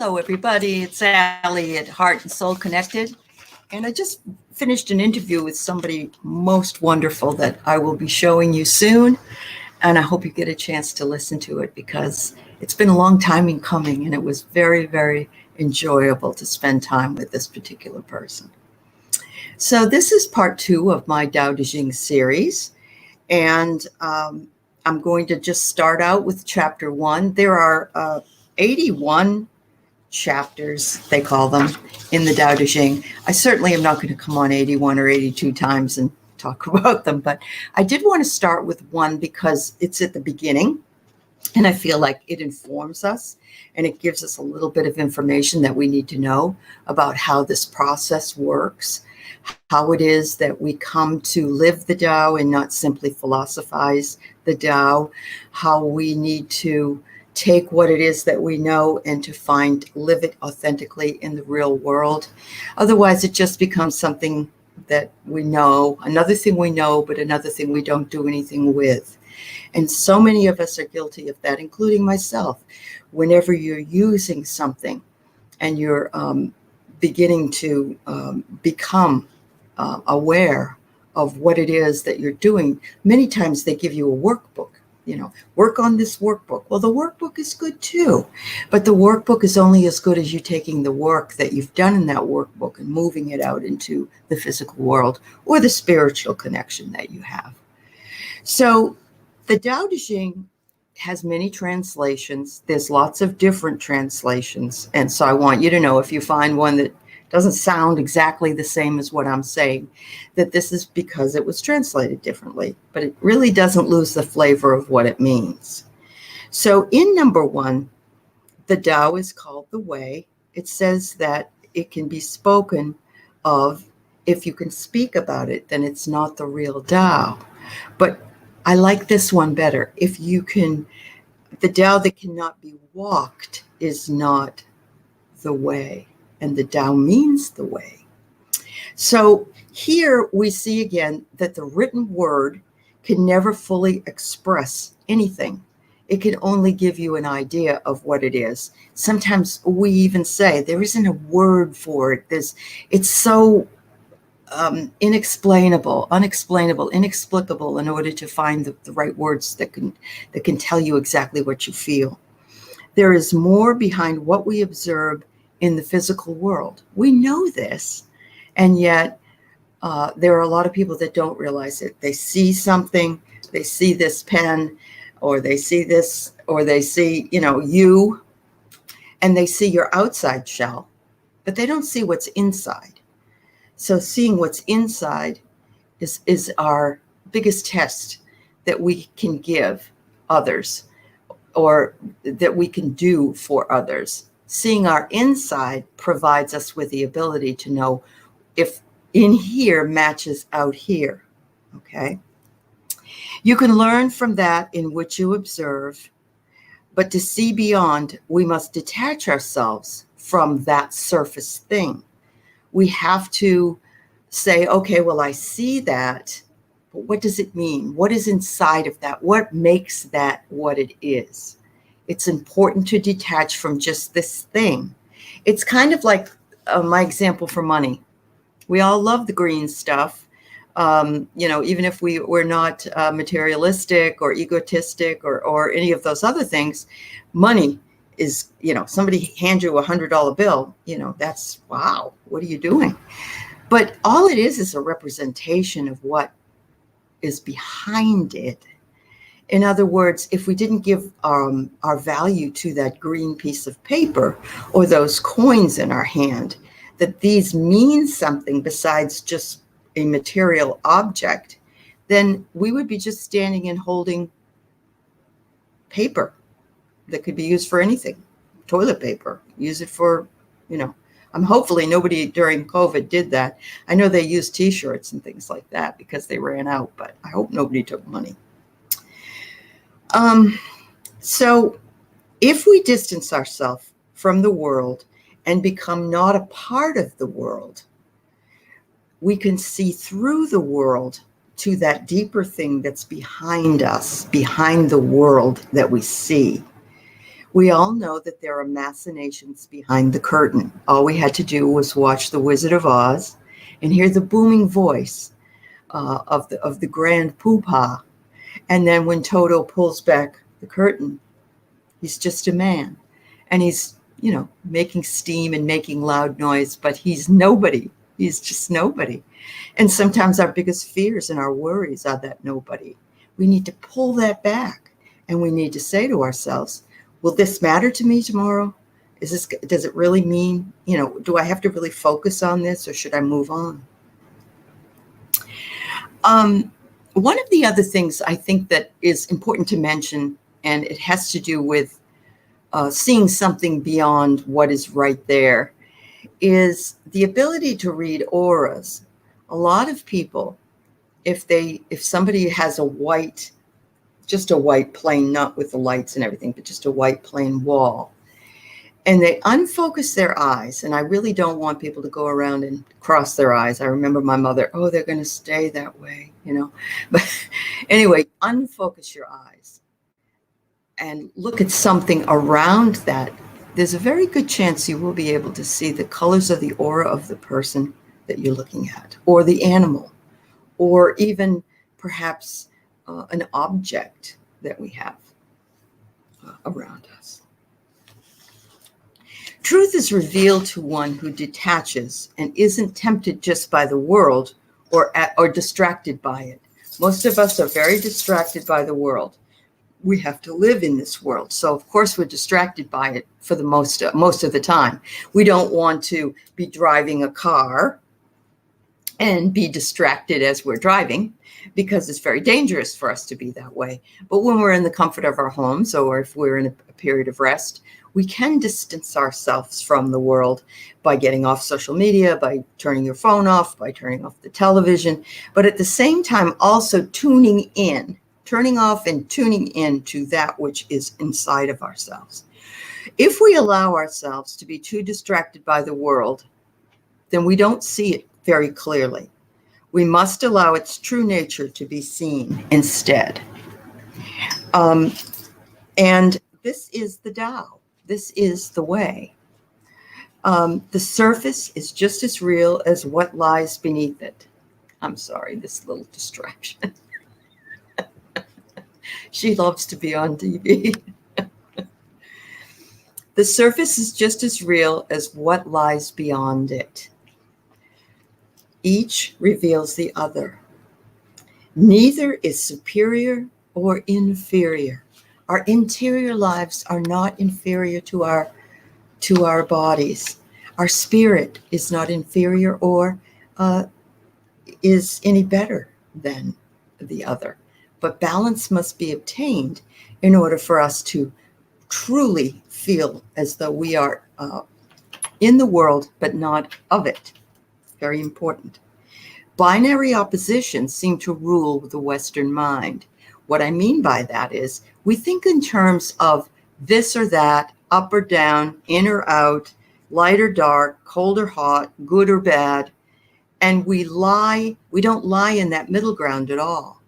Hello, everybody. It's Allie at Heart and Soul Connected. And I just finished an interview with somebody most wonderful that I will be showing you soon. And I hope you get a chance to listen to it because it's been a long time in coming and it was very, very enjoyable to spend time with this particular person. So, this is part 2 of my Tao Te Ching series. And I'm going to just start out with chapter 1. There are 81 chapters, they call them, in the Tao Te Ching. I certainly am not going to come on 81 or 82 times and talk about them, but I did want to start with one because it's at the beginning, and I feel like it informs us, and it gives us a little bit of information that we need to know about how this process works, how it is that we come to live the Tao and not simply philosophize the Tao, how we need to take what it is that we know and to live it authentically in the real world. Otherwise, it just becomes something that we know, another thing we know, but another thing we don't do anything with. And so many of us are guilty of that, including myself. Whenever you're using something and you're beginning to become aware of what it is that you're doing, many times they give you a workbook. Work on this workbook. Well, the workbook is good too, but the workbook is only as good as you taking the work that you've done in that workbook and moving it out into the physical world or the spiritual connection that you have. So the Tao Te Ching has many translations. There's lots of different translations. And so I want you to know, if you find one that doesn't sound exactly the same as what I'm saying, that this is because it was translated differently, but it really doesn't lose the flavor of what it means. So in number 1, the Tao is called the Way. It says that it can be spoken of. If you can speak about it, then it's not the real Tao. But I like this one better. The Tao that cannot be walked is not the way. And the Tao means the way. So here we see again that the written word can never fully express anything. It can only give you an idea of what it is. Sometimes we even say there isn't a word for it. It's so unexplainable, inexplicable in order to find the right words that can tell you exactly what you feel. There is more behind what we observe in the physical world. We know this, and yet there are a lot of people that don't realize it. They see something, they see this pen, or they see this, or they see, you, and they see your outside shell, but they don't see what's inside. So seeing what's inside is our biggest test that we can give others, or that we can do for others. Seeing our inside provides us with the ability to know if in here matches out here, okay? You can learn from that in which you observe, but to see beyond, we must detach ourselves from that surface thing. We have to say, okay, well, I see that, but what does it mean? What is inside of that? What makes that what it is? It's important to detach from just this thing. It's kind of like my example for money. We all love the green stuff. Even if we're not materialistic or egotistic or any of those other things, money is, somebody hands you $100 bill, that's, wow, what are you doing? But all it is a representation of what is behind it. In other words, if we didn't give our value to that green piece of paper or those coins in our hand, that these mean something besides just a material object, then we would be just standing and holding paper that could be used for anything. Toilet paper, use it for, hopefully nobody during COVID did that. I know they used T-shirts and things like that because they ran out, but I hope nobody took money. So if we distance ourselves from the world and become not a part of the world, we can see through the world to that deeper thing that's behind us, behind the world that we see. We all know that there are machinations behind the curtain. All we had to do was watch The Wizard of Oz and hear the booming voice of the grand poobah. And then when Toto pulls back the curtain, he's just a man. And he's, making steam and making loud noise, but he's nobody. He's just nobody. And sometimes our biggest fears and our worries are that nobody. We need to pull that back, and we need to say to ourselves, will this matter to me tomorrow? Does it really mean, do I have to really focus on this, or should I move on? One of the other things I think that is important to mention, and it has to do with seeing something beyond what is right there, is the ability to read auras. A lot of people, if somebody has just a white plain, not with the lights and everything, but just a white plain wall, and they unfocus their eyes, and I really don't want people to go around and cross their eyes. I remember my mother, they're going to stay that way, But anyway, unfocus your eyes and look at something around that. There's a very good chance you will be able to see the colors of the aura of the person that you're looking at, or the animal, or even perhaps an object that we have around us. Truth is revealed to one who detaches and isn't tempted just by the world or distracted by it. Most of us are very distracted by the world. We have to live in this world. So of course we're distracted by it for the most of the time. We don't want to be driving a car and be distracted as we're driving, because it's very dangerous for us to be that way. But when we're in the comfort of our homes, or if we're in a period of rest, we can distance ourselves from the world by getting off social media, by turning your phone off, by turning off the television, but at the same time also turning off and tuning in to that which is inside of ourselves. If we allow ourselves to be too distracted by the world, then we don't see it very clearly. We must allow its true nature to be seen instead. And this is the Tao. This is the way. The surface is just as real as what lies beneath it. I'm sorry, this little distraction. She loves to be on TV. The surface is just as real as what lies beyond it. Each reveals the other. Neither is superior or inferior. Our interior lives are not inferior to our bodies. Our spirit is not inferior or is any better than the other. But balance must be obtained in order for us to truly feel as though we are in the world, but not of it. Very important. Binary oppositions seem to rule the Western mind. What I mean by that is we think in terms of this or that, up or down, in or out, light or dark, cold or hot, good or bad, and we don't lie in that middle ground at all.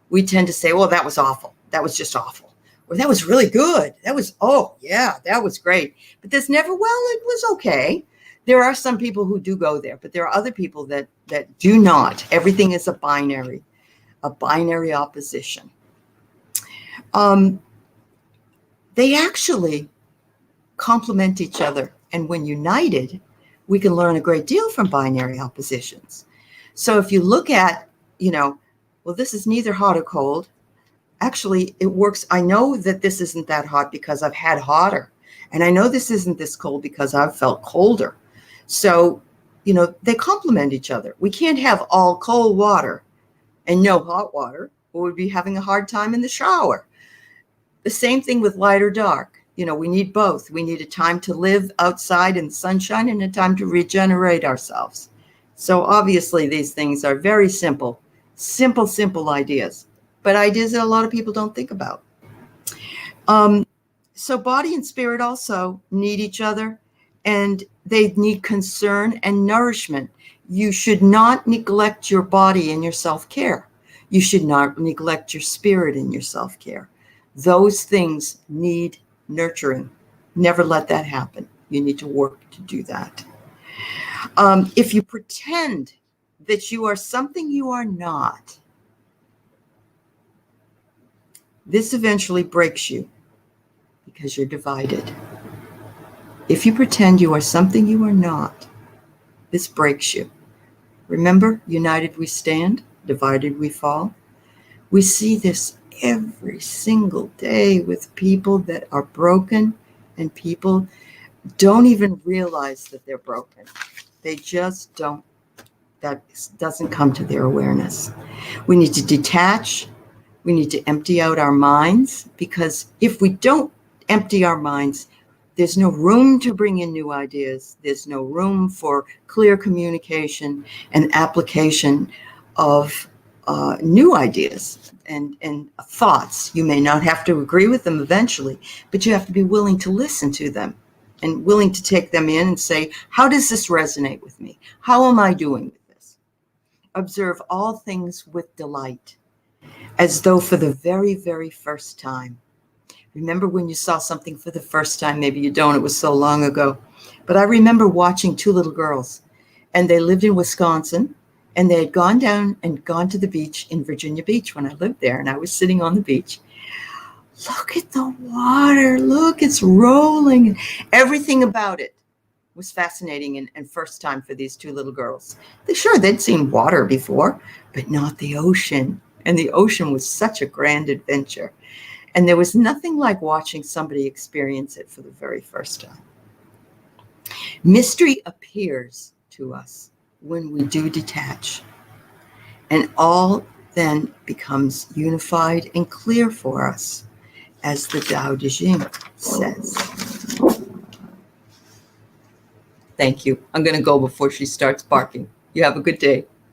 We tend to say, well, that was awful. That was just awful. Or that was really good. That was great. But there's never, well, it was okay. There are some people who do go there, but there are other people that do not. Everything is a binary opposition. They actually complement each other. And when united, we can learn a great deal from binary oppositions. So if you look at, well, this is neither hot or cold. Actually, it works. I know that this isn't that hot because I've had hotter. And I know this isn't this cold because I've felt colder. So, they complement each other. We can't have all cold water and no hot water, or we'd be having a hard time in the shower. The same thing with light or dark. We need both. We need a time to live outside in the sunshine and a time to regenerate ourselves. So obviously these things are very simple ideas, but ideas that a lot of people don't think about. So body and spirit also need each other, and they need concern and nourishment. You should not neglect your body in your self-care. You should not neglect your spirit in your self-care. Those things need nurturing. Never let that happen. You need to work to do that. If you pretend that you are something you are not, this eventually breaks you because you're divided. If you pretend you are something you are not, this breaks you. Remember, united we stand, divided we fall. We see this every single day with people that are broken, and people don't even realize that they're broken. They just don't. That doesn't come to their awareness. We need to detach. We need to empty out our minds, because if we don't empty our minds, there's no room to bring in new ideas. There's no room for clear communication and application of new ideas and thoughts. You may not have to agree with them eventually, but you have to be willing to listen to them and willing to take them in and say, how does this resonate with me? How am I doing with this? Observe all things with delight, as though for the very, very first time. Remember when you saw something for the first time? Maybe you don't, it was so long ago. But I remember watching two little girls, and they lived in Wisconsin, and they had gone down and gone to the beach in Virginia Beach when I lived there, and I was sitting on the beach. Look at the water. Look, it's rolling. Everything about it was fascinating and first time for these two little girls. They'd seen water before, but not the ocean. And the ocean was such a grand adventure. And there was nothing like watching somebody experience it for the very first time. Mystery appears to us when we do detach, and all then becomes unified and clear for us, as the Tao Te Ching says. Thank you. I'm going to go before she starts barking. You have a good day.